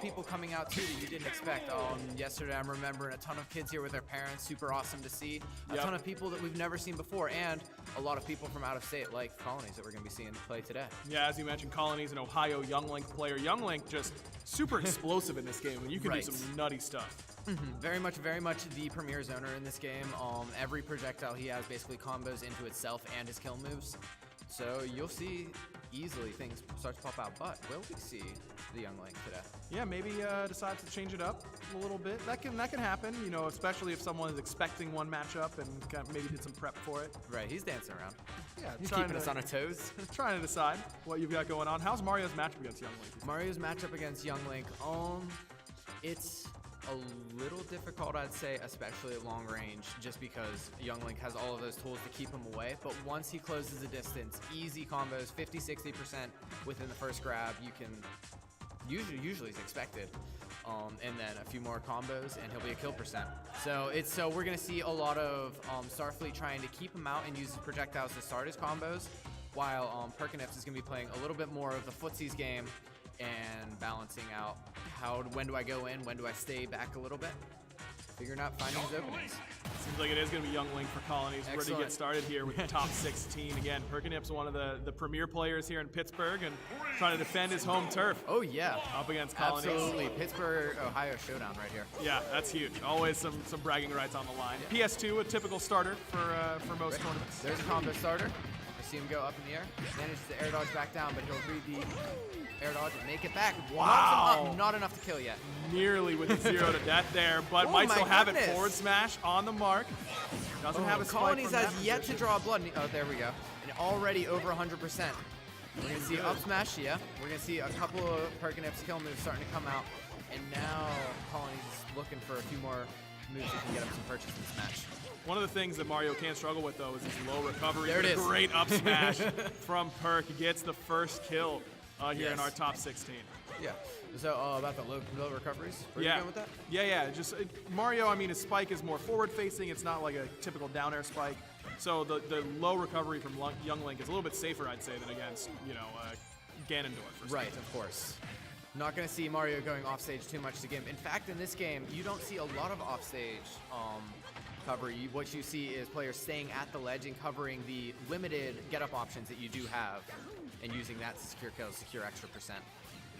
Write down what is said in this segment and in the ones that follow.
people coming out too that you didn't expect. Yesterday I'm remembering a ton of kids here with their parents, super awesome to see. A ton of people that we've never seen before, and a lot of people from out of state like Colinies that we're going to be seeing play today. Yeah, as you mentioned, Colinies, an Ohio Young Link player. Young Link just super explosive in this game, and you can do some nutty stuff. Very much the premier zoner in this game. Every projectile he has basically combos into itself and his kill moves. So you'll see easily things start to pop out. But will we see the Young Link today? Yeah, maybe decides to change it up a little bit. That can happen, you know, especially if someone is expecting one matchup and maybe did some prep for it. Right, he's dancing around. Yeah, he's keeping us on our toes. Trying to decide what you've got going on. How's Mario's matchup against Young Link? Mario's matchup against Young Link, it's a little difficult, I'd say, especially at long range, just because Young Link has all of those tools to keep him away. But once he closes the distance, easy combos, 50-60% within the first grab, you can usually is expected. And then a few more combos and he'll be a kill percent. So we're gonna see a lot of Starfleet trying to keep him out and use his projectiles to start his combos, while Perkinips is gonna be playing a little bit more of the footsies game and balancing out when do I go in, when do I stay back a little bit, figuring out finding his openings. Seems like it is going to be Young Link for Colinies. Ready to get started here with the top 16. Again, Perkinips, one of the premier players here in Pittsburgh, and trying to defend his home turf. Oh, yeah. Up against Colinies. Absolutely. Pittsburgh, Ohio Showdown right here. Yeah, that's huge. Always some bragging rights on the line. Yeah. PS2, a typical starter for most tournaments. There's a combo starter. I see him go up in the air. Manages to air dodge back down, but he'll read the air dodge and make it back. Wow. Not enough to kill yet. Nearly with a 0 to death there, but might still have it. Forward smash on the mark. Doesn't have a spike. Colinies has yet to draw blood. Oh, there we go. And already over 100%. We're going to see up smash, yeah. We're going to see a couple of Perkinips kill moves starting to come out. And now Colinies is looking for a few more moves that can get him some purchase in this match. One of the things that Mario can't struggle with, though, is his low recovery. There it is. Great up smash from Perk. He gets the first kill here in our top 16. Yeah. So about the low recoveries? Where are you going with that? Yeah. Just Mario, I mean, his spike is more forward-facing. It's not like a typical down air spike. So the low recovery from Young Link is a little bit safer, I'd say, than against, Ganondorf. Right, of course. Not going to see Mario going offstage too much to game. In fact, in this game, you don't see a lot of offstage cover. What you see is players staying at the ledge and covering the limited get-up options that you do have, and using that to secure kills, secure extra percent.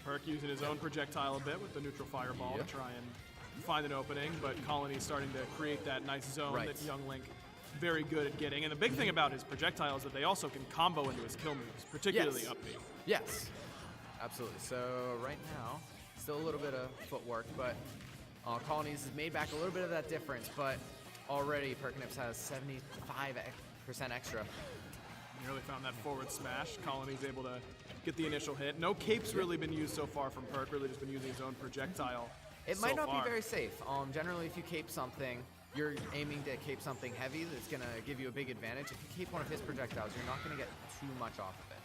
Perk using his own projectile a bit with the neutral fireball to try and find an opening, but Colinies starting to create that nice zone that Young Link very good at getting. And the big thing about his projectile is that they also can combo into his kill moves, particularly up B. Yes, absolutely. So right now, still a little bit of footwork, but Colinies has made back a little bit of that difference, but already Perkinips has 75% extra. Nearly found that forward smash. Colinies able to get the initial hit. No cape's really been used so far from Perk, really just been using his own projectile. It might not be very safe. Generally, if you cape something, you're aiming to cape something heavy that's going to give you a big advantage. If you cape one of his projectiles, you're not going to get too much off of it.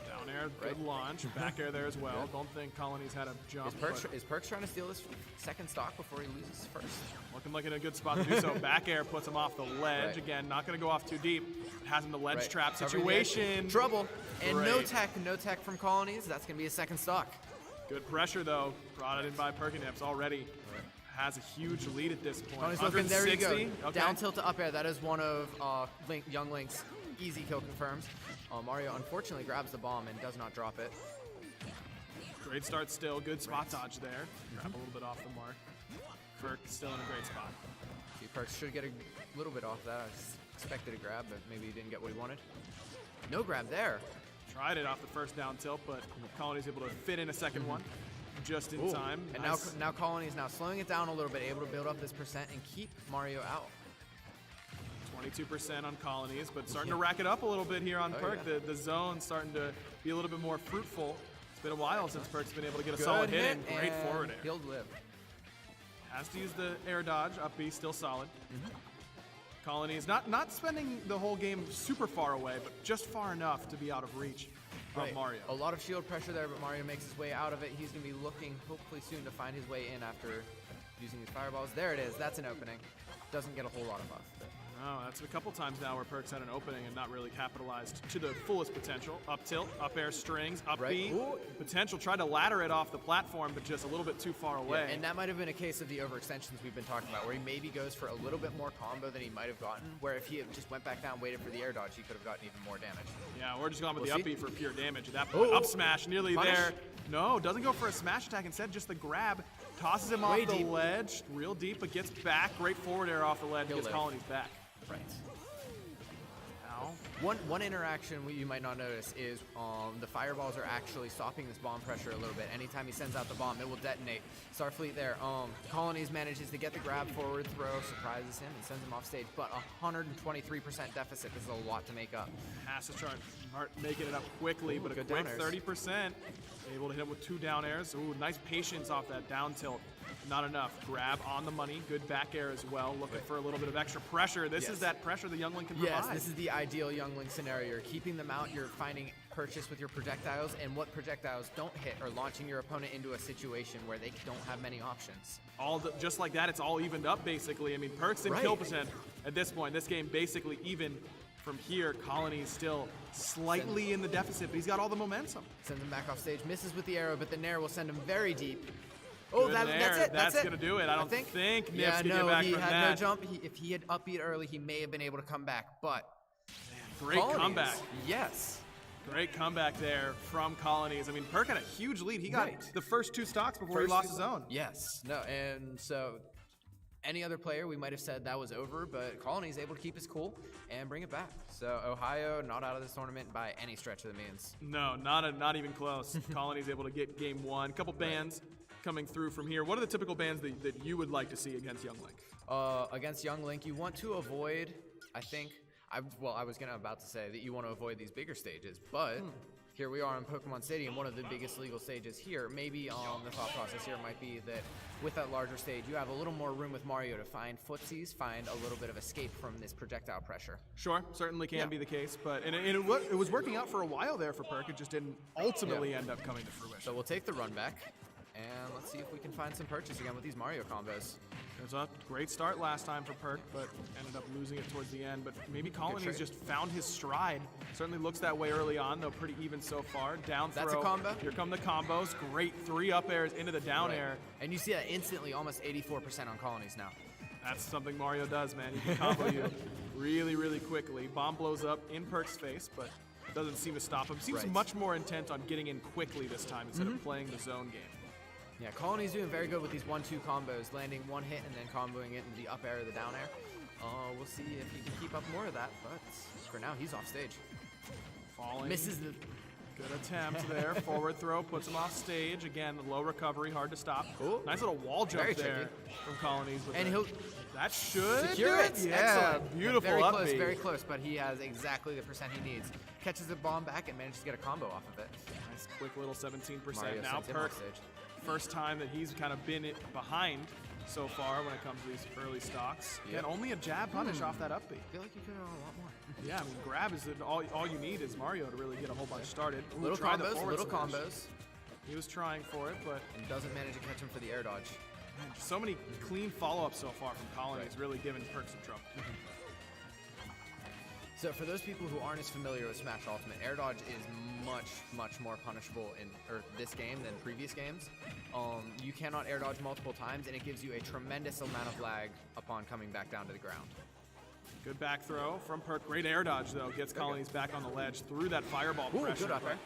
Down air, good launch. Back air there as well. Don't think Colinies had a jump. Is Perk trying to steal this second stock before he loses first? Looking like in a good spot to do so. Back air puts him off the ledge. Again, not going to go off too deep. Has him the ledge trap situation. Trouble. And no tech from Colinies. That's going to be a second stock. Good pressure, though. Brought it in by Perkinips already. Has a huge lead at this point. Looking, there you go. Okay. Down tilt to up air. That is one of Young Link's easy kill confirms. Mario unfortunately grabs the bomb and does not drop it. Great start still. Good spot dodge there. Grab a little bit off the mark. Perk still in a great spot. See, Perk should get a little bit off that. I expected a grab, but maybe he didn't get what he wanted. No grab there. Tried it off the first down tilt, but Colinies able to fit in a second one just in time. And now Colinies now slowing it down a little bit, able to build up this percent and keep Mario out. 22% on Colinies, but starting to rack it up a little bit here on Perk. The zone starting to be a little bit more fruitful. It's been a while since Perk's been able to get a solid hit and great forward air. He'll live. Has to use the air dodge. Up B still solid. Colinies not spending the whole game super far away, but just far enough to be out of reach of Mario. A lot of shield pressure there, but Mario makes his way out of it. He's going to be looking hopefully soon to find his way in after using these fireballs. There it is. That's an opening. Doesn't get a whole lot of buff. Oh, that's a couple times now where Perk's had an opening and not really capitalized to the fullest potential. Up tilt, up air strings, up B. Potential, tried to ladder it off the platform, but just a little bit too far away. Yeah, and that might have been a case of the overextensions we've been talking about, where he maybe goes for a little bit more combo than he might have gotten, where if he had just went back down, waited for the air dodge, he could have gotten even more damage. Yeah, we're just going with the up B for pure damage at that point. Up smash, nearly there. No, doesn't go for a smash attack, instead just the grab. Tosses him off the ledge, real deep, but gets back. Great forward air off the ledge, gets Colinies back. Right. Ow. One interaction you might not notice is the fireballs are actually stopping this bomb pressure a little bit. Anytime he sends out the bomb, it will detonate. Starfleet there. Colonies manages to get the grab forward throw, surprises him, and sends him off stage. But 123% deficit. This is a lot to make up. Has to start making it up quickly, but a quick 30%. Able to hit him with 2 down airs. Ooh, nice patience off that down tilt. Not enough. Grab on the money. Good back air as well. Looking for a little bit of extra pressure. This is that pressure the Youngling can provide. Yes, this is the ideal Youngling scenario. You're keeping them out. You're finding purchase with your projectiles, and what projectiles don't hit are launching your opponent into a situation where they don't have many options. Just like that, it's all evened up basically. I mean, Perks and kill percent at this point. This game basically even. From here, Colinies still slightly in the deficit, but he's got all the momentum. Sends him back off stage, misses with the arrow, but the Nair will send him very deep. Oh, that's it. That's going to do it. I don't think Nips can get back from that. He had no jump. If he had upbeat early, he may have been able to come back, but... Great comeback. Yes. Great comeback there from Colinies. I mean, Perk had a huge lead. He got the first 2 stocks before he lost his own. Yes. No, and so... Any other player, we might have said that was over, but Colinies able to keep his cool and bring it back. So Ohio not out of this tournament by any stretch of the means. No, not even close. Colinies able to get game 1. Couple bans coming through from here. What are the typical bans that you would like to see against Young Link? Against Young Link, you want to avoid, I think, I was about to say that you want to avoid these bigger stages, but here we are in Pokemon Stadium, one of the biggest legal stages here. Maybe the thought process here might be that with that larger stage, you have a little more room with Mario to find footsies, find a little bit of escape from this projectile pressure. Sure, certainly can be the case, but it was working out for a while there for Perk. It just didn't ultimately end up coming to fruition. So we'll take the run back, and let's see if we can find some purchase again with these Mario combos. It was a great start last time for Perk, but ended up losing it towards the end. But maybe Colinies just found his stride. Certainly looks that way early on, though pretty even so far. Down throw. That's a combo. Here come the combos. Great 3 up airs into the down air. And you see that instantly, almost 84% on Colinies now. That's something Mario does, man. He can combo you really, really quickly. Bomb blows up in Perk's face, but doesn't seem to stop him. Seems much more intent on getting in quickly this time instead of playing the zone game. Yeah, Colinies doing very good with these 1-2 combos, landing one hit and then comboing it into the up air or the down air. We'll see if he can keep up more of that, but for now, he's off stage. Falling. Misses the... Good attempt there. Forward throw puts him off stage. Again, low recovery, hard to stop. Ooh. Nice little wall jump there from Colinies. And he'll... That should secure it. Yeah, excellent. Beautiful very close, but he has exactly the percent he needs. Catches the bomb back and manages to get a combo off of it. Nice quick little 17%. Mario now Perk, stage. First time that he's kind of been behind so far when it comes to these early stocks. And only a jab punish off that up B. I feel like you could have a lot more. Yeah, I mean, grab is all you need is Mario to really get a whole bunch started. Ooh, little combos. He was trying for it, but... And doesn't manage to catch him for the air dodge. Man, so many clean follow-ups so far from Colinies, really giving Perk some trouble. So for those people who aren't as familiar with Smash Ultimate, air dodge is much more punishable in this game than previous games. You cannot air dodge multiple times, and it gives you a tremendous amount of lag upon coming back down to the ground. Good back throw from Perk. Great air dodge, though. Gets Colinies back on the ledge through that fireball pressure. Good up there.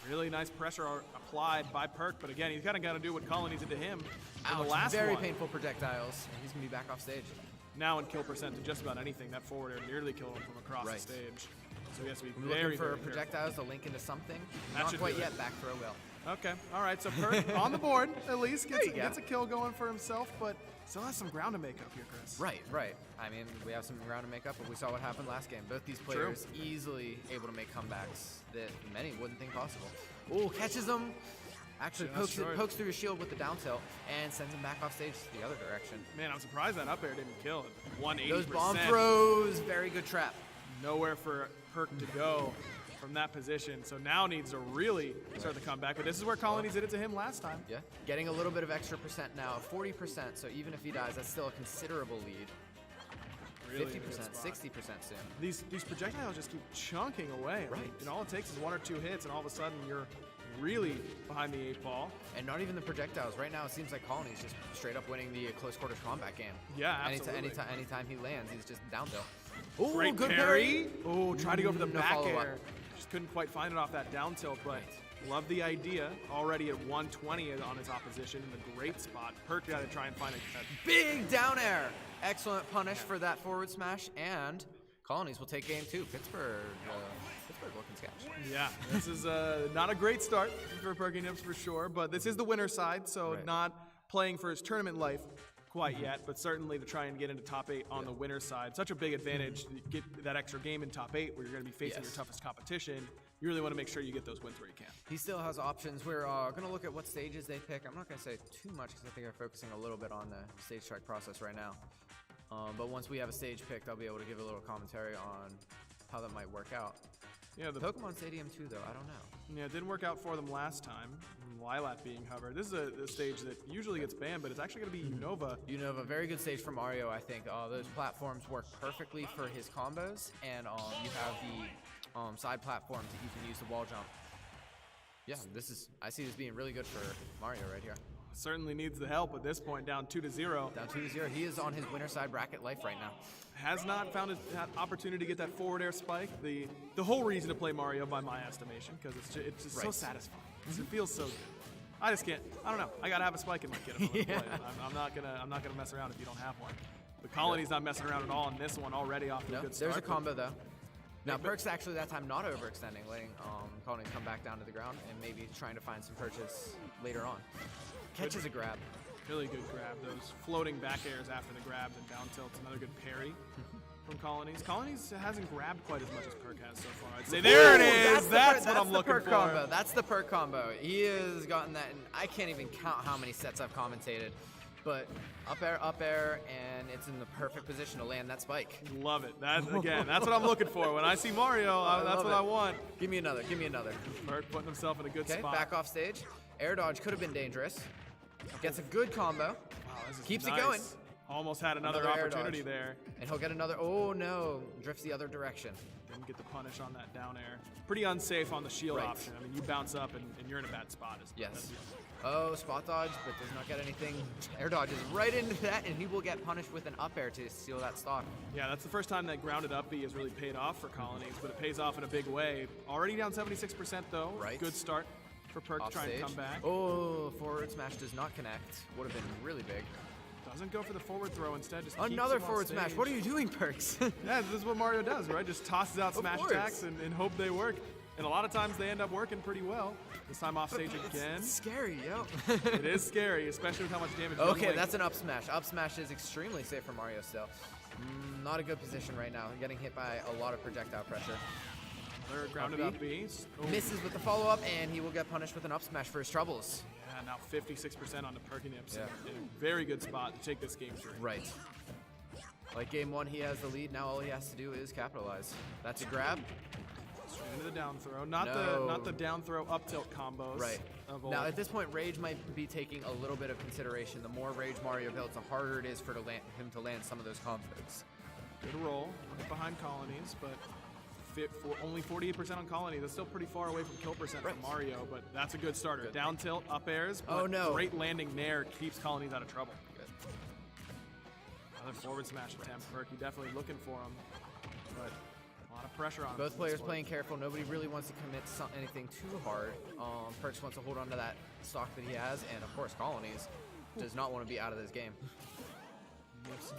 Really nice pressure applied by Perk, but again, he's kind of got to do what Colinies did to him in the last very painful projectiles, and he's going to be back off stage. Now in kill percent to just about anything. That forward air nearly killed him from across the stage. So he has to be looking for projectiles to link into something. Not quite yet, back throw will. Okay, all right, so Perk on the board, at least, gets a kill going for himself, but still has some ground to make up here, Chris. Right. I mean, we have some ground to make up, but we saw what happened last game. Both these players easily able to make comebacks that many wouldn't think possible. Oh, catches him. Actually pokes through his shield with the down tilt and sends him back off stage the other direction. Man, I'm surprised that up air didn't kill it. 180%. Those bomb throws, very good trap. Nowhere for Perk to go from that position, so now needs to really start the comeback. But this is where Colinies did it to him last time. Yeah, getting a little bit of extra percent now, 40%. So even if he dies, that's still a considerable lead. Really 50%, in a good spot. 60% soon. These projectiles just keep chunking away. Right. And all it takes is 1 or 2 hits, and all of a sudden you're really behind the 8 ball. And not even the projectiles. Right now, it seems like Colinies just straight up winning the close quarters combat game. Yeah, absolutely. Anytime he lands, he's just down tilt. Oh, Great good parry. Oh, tried to go for the No back follow-up. air. Just couldn't quite find it off that down tilt, but love the idea. Already at 120 on his opposition in a great spot. Perk got to try and find a Big down air. Excellent punish for that forward smash, and Colinies will take game 2. Pittsburgh looking sketch. Yeah, this is not a great start for Perkinips for sure, but this is the winner side, so not playing for his tournament life quite yet, but certainly to try and get into top 8 on the winner side. Such a big advantage to get that extra game in top 8 where you're going to be facing your toughest competition. You really want to make sure you get those wins where you can. He still has options. We're going to look at what stages they pick. I'm not going to say too much because I think they're focusing a little bit on the stage track process right now. But once we have a stage picked, I'll be able to give a little commentary on how that might work out. Yeah, the Pokemon Stadium 2, though, I don't know. Yeah, it didn't work out for them last time. Lilac being hovered. This is a stage that usually gets banned, but it's actually going to be Unova. Unova, very good stage for Mario, I think. Those platforms work perfectly for his combos, and you have the side platforms that you can use to wall jump. Yeah, I see this being really good for Mario right here. Certainly needs the help at this point, down 2-0. Down 2-0. He is on his winner side bracket life right now. Has not found an opportunity to get that forward air spike. The whole reason to play Mario, by my estimation, because it's just so satisfying. It feels so good. I just can't. I don't know. I gotta have a spike in my kit if I'm gonna play it. I'm not gonna mess around if you don't have one. The Colony's not messing around at all in this one already off to a good start. There's a combo though. Now Perk's actually that time not overextending, letting Colonies come back down to the ground and maybe trying to find some purchase later on. Catches a grab. Really good grab. Those floating back airs after the grabs and down tilts. Another good parry from Colonies. Colonies hasn't grabbed quite as much as Perk has so far. I'd say there it is. That's what I'm looking for. Combo. That's the Perk combo. He has gotten that, and I can't even count how many sets I've commentated. But up air, and it's in the perfect position to land that spike. Love it. That's what I'm looking for. When I see Mario, that's what I want. Give me another. Perk putting himself in a good spot. Okay, back off stage. Air dodge could have been dangerous. Gets a good combo. Wow, Keeps nice. it going. Almost had another opportunity there. And he'll get another. Oh no! Drifts the other direction. Didn't get the punish on that down air. Pretty unsafe on the shield option. I mean, you bounce up and you're in a bad spot. Yes. Oh, spot dodge, but does not get anything. Air dodges right into that, and he will get punished with an up air to steal that stock. Yeah, that's the first time that grounded up B has really paid off for Colonies, but it pays off in a big way. Already down 76% though. Right. Good start for Perk to try and come back. Oh, forward smash does not connect. Would have been really big. Doesn't go for the forward throw, instead just another forward smash. What are you doing, Perks? Yeah, this is what Mario does, right? Just tosses out smash attacks and hope they work. And a lot of times they end up working pretty well. This time off stage again. It's scary, yo. It is scary, especially with how much damage. Okay, that's an up smash. Up smash is extremely safe for Mario still. Not a good position right now. Getting hit by a lot of projectile pressure. They're grounded up B. Misses with the follow-up, and he will get punished with an up smash for his troubles. Yeah, now 56% on the Perkinips. In a very good spot to take this game through. Right. Like game 1, he has the lead. Now all he has to do is capitalize. That's a grab. Straight into the down throw. Not the down throw up tilt combos. Right. Now at this point, Rage might be taking a little bit of consideration. The more Rage Mario builds, the harder it is for him to land some of those combos. Good roll. Right behind Colonies, but only 48% on Colony. That's still pretty far away from kill percent from Mario, but that's a good starter. Down tilt, up airs. But great landing there keeps Colonies out of trouble. Good. Another forward smash attempt. Perky definitely looking for him, but a lot of pressure on him. Both players playing careful. Nobody really wants to commit anything too hard. Perks wants to hold on to that stock that he has, and of course Colonies does not want to be out of this game.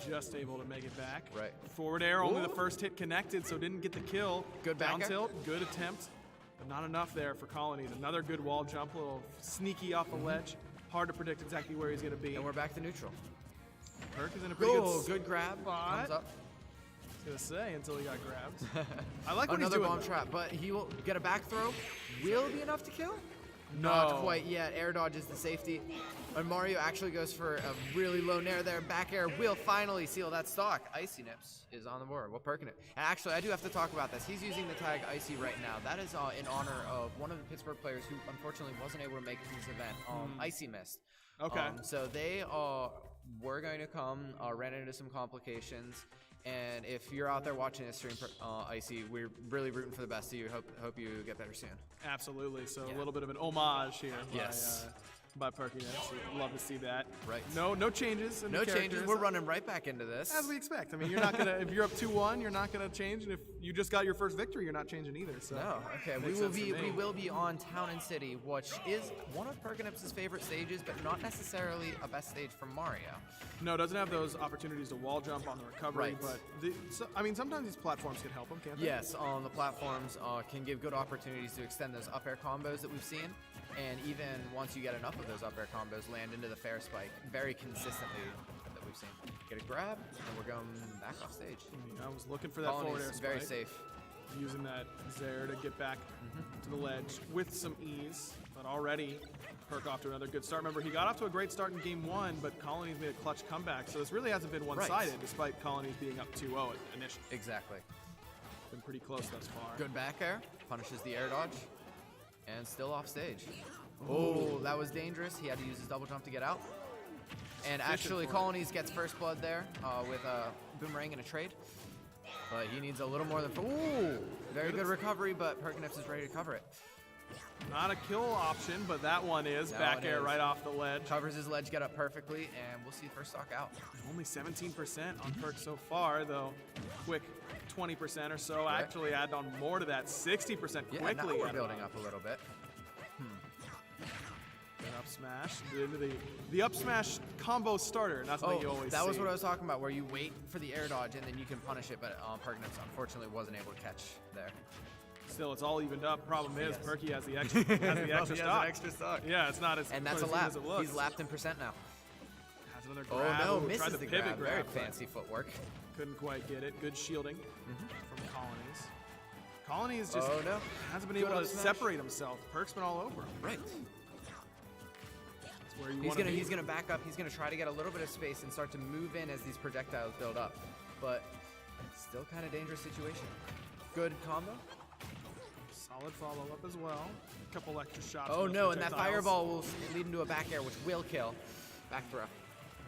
Just able to make it back. Right. Forward air, only the first hit connected, so didn't get the kill. Good back down air. tilt, good attempt, but not enough there for Colonies. Another good wall jump, a little sneaky off the ledge. Hard to predict exactly where he's going to be. And we're back to neutral. Perk is in a pretty good grab. Comes up. I was going to say, until he got grabbed. I like what another he's doing. Bomb trap, but he will get a back throw. Will be enough to kill? No. Not quite yet. Air dodge is the safety. And Mario actually goes for a really low nair there. Back air will finally seal that stock. Icy Nips is on the board. Well, Perkinip. And actually, I do have to talk about this. He's using the tag Icy right now. That is in honor of one of the Pittsburgh players who unfortunately wasn't able to make it to this event. Icy missed. Okay. So they were going to come, ran into some complications, And if you're out there watching this stream, Icy, we're really rooting for the best of you. Hope you get better soon. Absolutely. So a little bit of an homage here. Yes. By Perkinips. Love to see that. Right. No changes. In No the changes. We're running right back into this. As we expect. I mean, you're not gonna. If you're up 2-1, you're not gonna change, and if you just got your first victory, you're not changing either. So. No. Okay. We will be on Town and City, which is one of Perkinips' favorite stages, but not necessarily a best stage for Mario. No, it doesn't have those opportunities to wall jump on the recovery. Right. But I mean, sometimes these platforms can help them, can't they? Yes. The platforms can give good opportunities to extend those up air combos that we've seen. And even once you get enough of those up air combos, land into the fair spike very consistently that we've seen. Get a grab, and we're going back off stage. I was looking for that forward air spike. Very safe. Using that Zaire to get back to the ledge with some ease. But already, Perk off to another good start. Remember, he got off to a great start in game 1, but Colinies made a clutch comeback. So this really hasn't been one-sided, despite Colinies being up 2-0 initially. Exactly. Been pretty close thus far. Good back air, punishes the air dodge. And still off stage. Oh, that was dangerous. He had to use his double jump to get out. And actually, Colinies gets first blood there with a boomerang and a trade. But he needs a little more than... Ooh, very good recovery, but Perkinips is ready to cover it. Not a kill option, but that one is. Back air right off the ledge. Covers his ledge, get up perfectly, and we'll see first stock out. Only 17% on Perk so far, though. Quick 20% or so. Right. Actually add on more to that. 60% quickly. Yeah, now we're building up a little bit. Up smash into the up smash combo starter. Not something you always see. That was what I was talking about, where you wait for the air dodge and then you can punish it, but Perkinips unfortunately wasn't able to catch there. Still, it's all evened up. Problem is, Perky has the extra, extra stock. Yeah, it's not as and that's a lap. As it looks. He's lapped in percent now. Has another grab. Oh no, misses tried to the pivot grab. Very fancy footwork. Couldn't quite get it. Good shielding from Colinies. Colinies just hasn't been able to separate himself. Perk's been all over him. Right. Where he's gonna back up. He's gonna try to get a little bit of space and start to move in as these projectiles build up, but still kind of dangerous situation. Good combo. Solid follow up as well. A couple extra shots. Oh no, and that fireball will lead into a back air, which will kill. Back throw.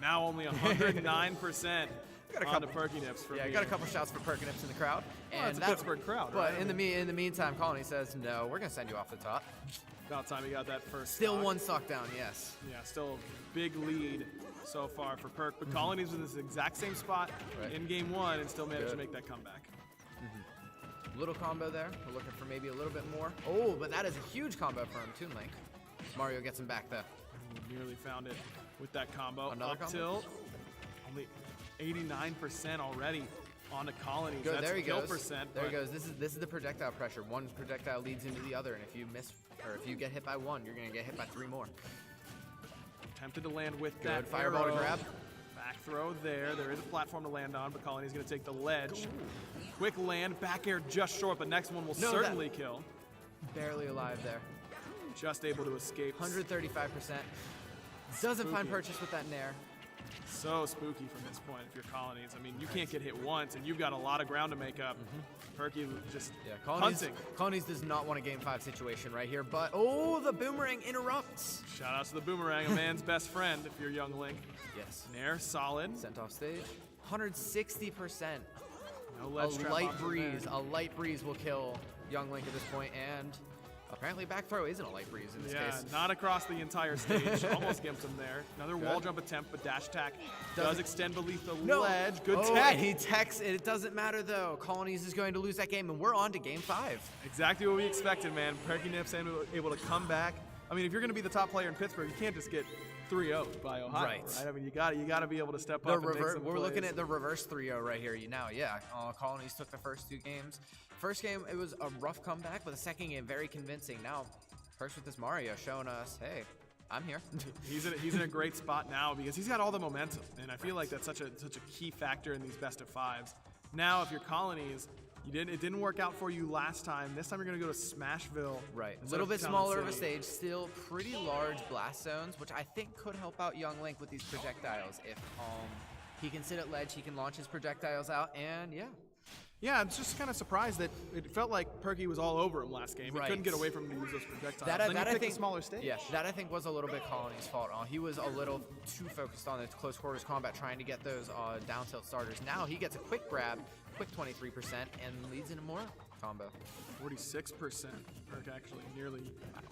Now only 109%. Got a couple Perkinips for got a couple shots for Perkinips in the crowd, and that's a Pittsburgh crowd. But right? in the meantime, Colony says, "No, we're gonna send you off the top." About time he got that first. Still stock. one stock down, yes. Yeah, still a big lead so far for Perk. But Colonies was in this exact same spot in game 1 and still managed to make that comeback. Little combo there. We're looking for maybe a little bit more. Oh, but that is a huge combo for him, Toon Link. Mario gets him back though. Nearly found it with that combo. Another up combo? Tilt. Only 89% already on the Colonies. Good, that's there he goes. Percent, there he goes. This is the projectile pressure. One projectile leads into the other, and if you miss, or if you get hit by one, you're gonna get hit by 3 more. Attempted to land with Good that fireball arrow. to grab. Back throw there. There is a platform to land on, but Colony's gonna take the ledge. Quick land, back air just short, but next one will certainly kill. Barely alive there. Just able to escape. 135%. Doesn't find purchase with that nair. So spooky from this point if you're Colonies. I mean, you can't get hit once, and you've got a lot of ground to make up. Perky just hunting. Colonies does not want a game 5 situation right here, but oh, the boomerang interrupts. Shout out to the boomerang, a man's best friend if you're young Link. Yes. Nair, solid. Sent off stage. 160%. No ledge trap A light breeze will kill young Link at this point, and apparently back throw isn't a light breeze in this case. Yeah, not across the entire stage. Almost gimps him there. Another wall jump attempt, but dash attack does extend beneath the ledge. Good tech. He techs. It doesn't matter though. Colonies is going to lose that game, and we're on to game 5. Exactly what we expected, man. Perkinips able to come back. I mean, if you're going to be the top player in Pittsburgh, you can't just get 3-0 by Ohio. Right. I mean, you got to be able to step up and make some We're plays. looking at the reverse 3-0 right here now. Yeah, Colonies took the first 2 games. First game, it was a rough comeback, but the second game, very convincing. Now, first with this Mario showing us, hey, I'm here. he's in a great spot now because he's got all the momentum, and I feel like that's such a key factor in these best of 5s. Now, if you're Colonies, it didn't work out for you last time. This time you're gonna go to Smashville. Right. A little bit smaller of a stage, still pretty large blast zones, which I think could help out young Link with these projectiles. If he can sit at ledge, he can launch his projectiles out, and yeah. Yeah, I'm just kind of surprised that it felt like Perky was all over him last game. He couldn't get away from him to use those projectiles. Then you picked a smaller stage. Yeah, that I think was a little bit Colony's fault. He was a little too focused on the close quarters combat, trying to get those down tilt starters. Now he gets a quick grab, quick 23%, and leads into more combo. 46%. Perk actually nearly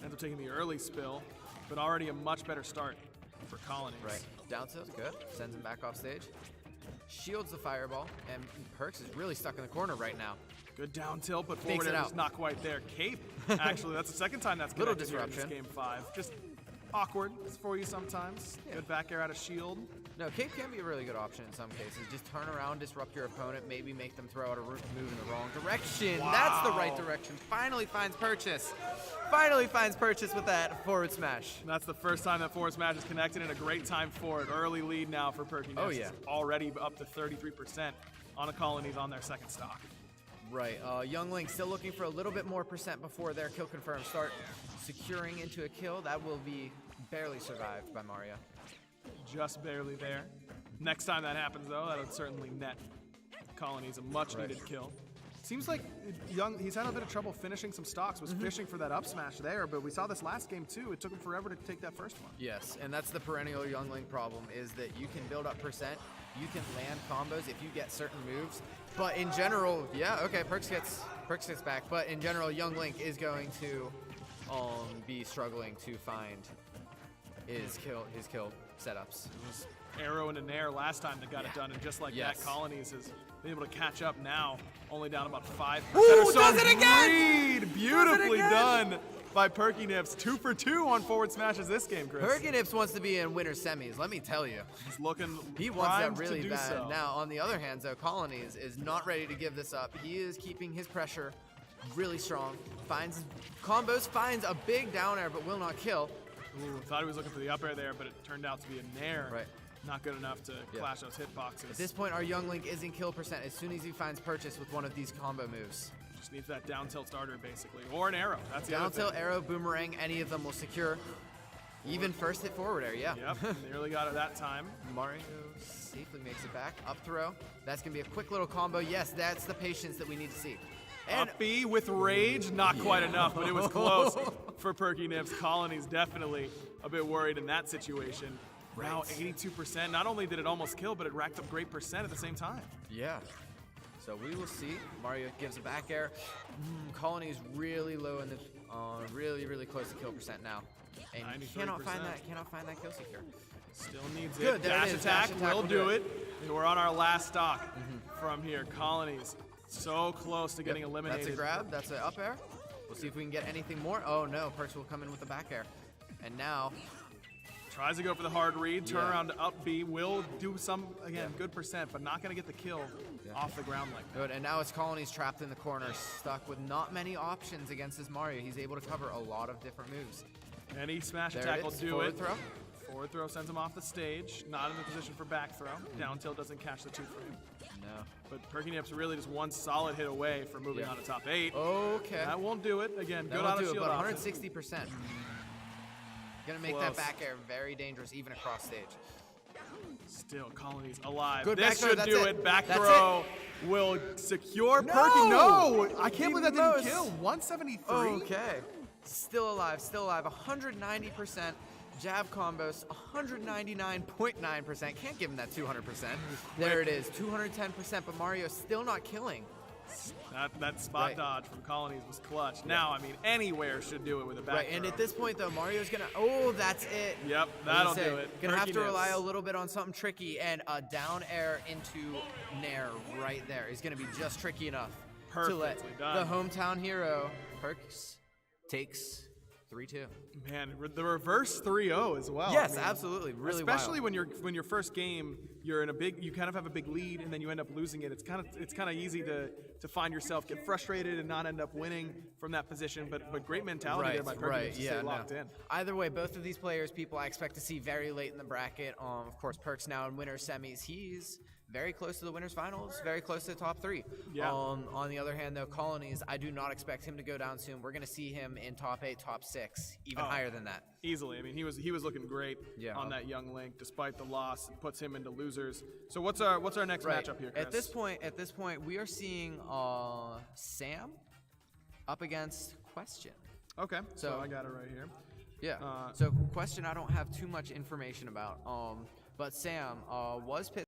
ends up taking the early spill, but already a much better start for Colonies. Right. Down tilt's good. Sends him back off stage. Shields the fireball, and Perks is really stuck in the corner right now. Good down tilt, but forward air is not quite there. Cape, actually, that's the second time that's little connected disruption here in this game 5. Just awkward for you sometimes. Yeah. Good back air out of shield. No, Cape can be a really good option in some cases. Just turn around, disrupt your opponent, maybe make them throw out a move in the wrong direction. Wow. That's the right direction. Finally finds Purchase. Finally finds Purchase with that forward smash. That's the first time that forward smash is connected, and a great time for it. Early lead now for Perkinips. Oh, yeah. Already up to 33% on the Colonies on their second stock. Right. Young Link still looking for a little bit more percent before their kill confirm start securing into a kill. That will be barely survived by Mario. Just barely there. Next time that happens, though, that would certainly net Colonies a much-needed kill. Seems like he's had a bit of trouble finishing some stocks, was fishing for that up smash there, but we saw this last game, too. It took him forever to take that first one. Yes, and that's the perennial Young Link problem, is that you can build up percent, you can land combos if you get certain moves, but in general, yeah, okay, Perks gets back, but in general, Young Link is going to be struggling to find his kill setups. It was arrow and an air last time that got it done, and just like that, Colonies has been able to catch up now, only down about 5%. Ooh, does it again! Beautifully done by Perkinips. 2 for 2 on forward smashes this game, Chris. Perkinips wants to be in winter semis, let me tell you. He's looking He wants that really to do bad. so. Now, on the other hand, though, Colonies is not ready to give this up. He is keeping his pressure really strong. Finds combos, finds a big down air, but will not kill. Ooh, thought he was looking for the up air there, but it turned out to be a nair. Right. Not good enough to clash those hitboxes. At this point, our Young Link is in kill percent as soon as he finds Purchase with one of these combo moves. Just needs that down tilt starter, basically. Or an arrow. That's the down other thing. tilt, arrow, boomerang, any of them will secure. Even first hit forward air, yeah. Yep, nearly got it that time. Mario safely makes it back. Up throw. That's going to be a quick little combo. Yes, that's the patience that we need to see. And up B with rage, not quite enough, but it was close for Perkinips. Colonies definitely a bit worried in that situation. Right. Now 82%. Not only did it almost kill, but it racked up great percent at the same time. Yeah. So we will see. Mario gives a back air. Colony's really low in the, really close to kill percent now, and cannot find that kill secure. Still needs Good, it. there Dash it is. attack Dash attack will do it. And we're on our last stock from here. Colonies so close to getting eliminated. That's a grab. That's an up air. We'll see if we can get anything more. Oh no, Perks will come in with the back air, and now. Tries to go for the hard read, turn around to up B, will do some, again, good percent, but not going to get the kill off the ground like that. Good, and now it's Colonies trapped in the corner, stuck with not many options against this Mario. He's able to cover a lot of different moves. Any smash attack will do it. Forward throw sends him off the stage, not in the position for back throw. Down tilt doesn't catch the 2 frame. No. But Perkinips really just one solid hit away from moving on to top 8. Okay. That won't do it. Again, good out out of shield. But 160%. Gonna make that back air very dangerous, even across stage. Still, Colonies alive. Good this back should throw, do it. Back throw will secure Perky. No! I can't believe that didn't kill. 173. Okay. Still alive, 190%. Jab combos, 199.9%. Can't give him that 200%. There it is, 210%, but Mario's still not killing. That spot dodge from Colonies was clutch. Now, I mean, anywhere should do it with a back throw. And at this point, though, Mario's gonna, oh, that's it. Yep, that'll do it. Gonna have to rely a little bit on something tricky, and a down air into nair right there is gonna be just tricky enough to let the hometown hero, Perks, takes 3-2. Man, the reverse 3-0 as well. Yes, I mean, absolutely, really especially wild. when your first game, you're in you kind of have a big lead, and then you end up losing it. It's kind of easy to find yourself get frustrated and not end up winning from that position. But great mentality there by Perkinips to stay locked in. Either way, both of these players, people I expect to see very late in the bracket. Of course, Perks now in winner semis. He's very close to the winners finals, very close to the top 3. Yeah. On the other hand, though, Colinies, I do not expect him to go down soon. We're going to see him in top 8, top 6, even higher than that. Easily. I mean, he was looking great on that young Link, despite the loss. It puts him into losers. So what's our next matchup here, Chris? At this point, we are seeing Sam up against Question. Okay. So I got it right here. Yeah. So Question, I don't have too much information about. But Sam was